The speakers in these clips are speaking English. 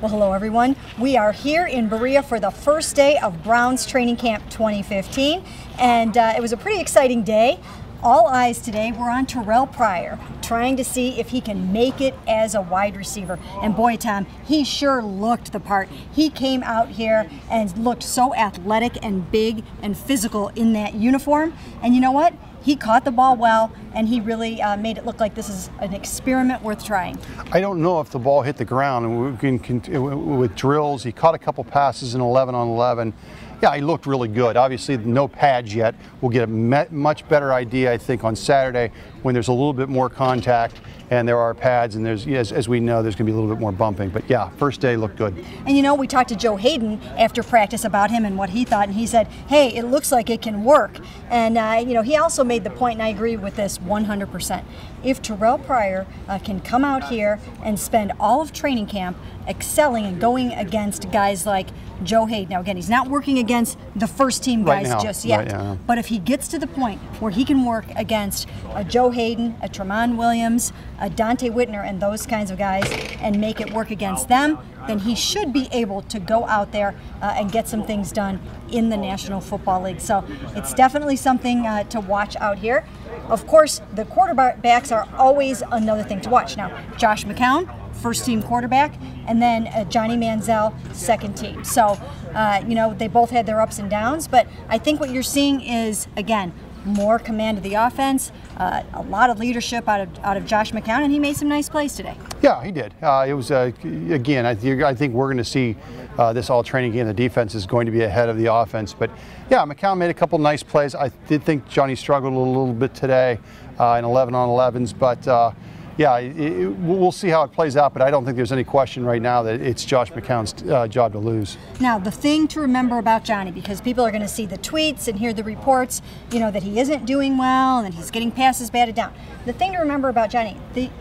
Well, hello everyone. We are here in Berea for the first day of Browns Training Camp 2015, and it was a pretty exciting day. All eyes today were on Terrell Pryor, trying to see if he can make it as a wide receiver. And boy, Tom, he sure looked the part. He came out here and looked so athletic and big and physical in that uniform. And you know what? He caught the ball well, and he really made it look like this is an experiment worth trying. I don't know if the ball hit the ground, and with drills, he caught a couple passes in 11 on 11. Yeah, he looked really good. Obviously, no pads yet. We'll get a much better idea, I think, on Saturday when there's a little bit more contact and there are pads, and there's, as we know, there's going to be a little bit more bumping. But yeah, first day looked good. And you know, we talked to Joe Hayden after practice about him and what he thought, and he said, hey, it looks like it can work. And you know, he also made the point, and I agree with this 100%. If Terrell Pryor can come out here and spend all of training camp excelling and going against guys like Joe Hayden. Now again, he's not working against the first team guys just yet, but if he gets to the point where he can work against a Joe Hayden, a Tremont Williams, a Dante Whitner, and those kinds of guys, and make it work against them, then he should be able to go out there and get some things done in the National Football League. So it's definitely something to watch out here. Of course, the quarterbacks are always another thing to watch. Now, Josh McCown, first team quarterback, and then Johnny Manziel, second team. So, you know, they both had their ups and downs, but I think what you're seeing is, again, more command of the offense, a lot of leadership out of Josh McCown, and he made some nice plays today. Yeah, he did. It was, again, I think we're going to see this all training game. The defense is going to be ahead of the offense. But yeah, McCown made a couple nice plays. I did think Johnny struggled a little bit today in 11 on 11s, but yeah, we'll see how it plays out, but I don't think there's any question right now that it's Josh McCown's job to lose. Now, the thing to remember about Johnny, because people are going to see the tweets and hear the reports, you know, that he isn't doing well and that he's getting passes batted down. The thing to remember about Johnny,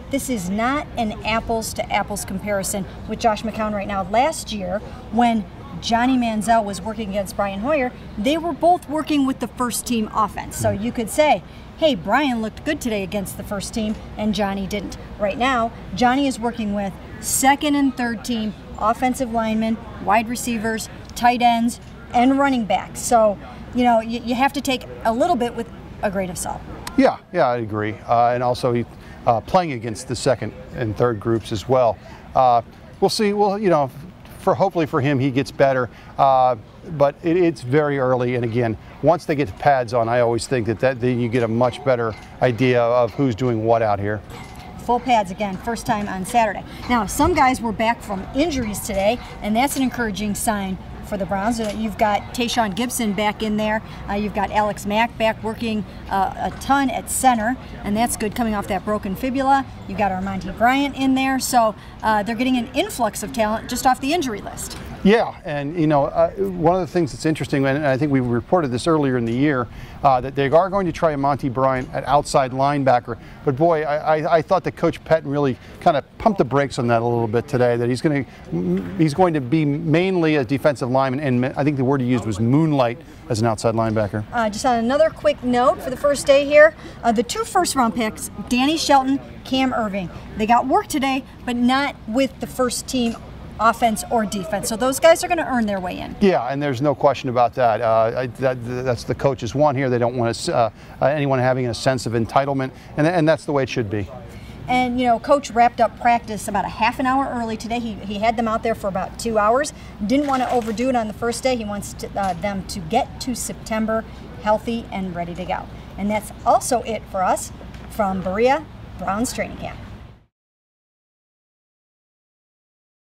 this is not an apples-to-apples comparison with Josh McCown right now. Last year, when Johnny Manziel was working against Brian Hoyer, they were both working with the first team offense. So you could say, hey, Brian looked good today against the first team and Johnny didn't. Right now, Johnny is working with second and third team offensive linemen, wide receivers, tight ends, and running backs. So, you know, you have to take a little bit with a grain of salt. Yeah, I agree. And also he playing against the second and third groups as well. We'll see. Well, you know, hopefully for him, he gets better. But it's very early, and again, once they get the pads on, I always think that then you get a much better idea of who's doing what out here. Full pads again, first time on Saturday. Now, some guys were back from injuries today, and that's an encouraging sign for the Browns. You've got Tayshawn Gibson back in there. You've got Alex Mack back working a ton at center, and that's good coming off that broken fibula. You've got Armonte Bryant in there, so they're getting an influx of talent just off the injury list. Yeah, and you know, one of the things that's interesting, and I think we reported this earlier in the year, that they are going to try Armonte Bryant at outside linebacker. But boy, I thought that Coach Pettin really kind of pumped the brakes on that a little bit today. That he's going to be mainly a defensive lineman, and I think the word he used was moonlight as an outside linebacker. Just on another quick note for the first day here, the 2 first-round picks, Danny Shelton, Cam Irving, they got work today, but not with the first team offense or defense. So those guys are going to earn their way in. Yeah, and there's no question about that. That's the coaches want here. They don't want anyone having a sense of entitlement, and that's the way it should be. And, you know, Coach wrapped up practice about a half an hour early today. He had them out there for about 2 hours. Didn't want to overdo it on the first day. He wants them to get to September healthy and ready to go. And that's also it for us from Berea Browns Training Camp.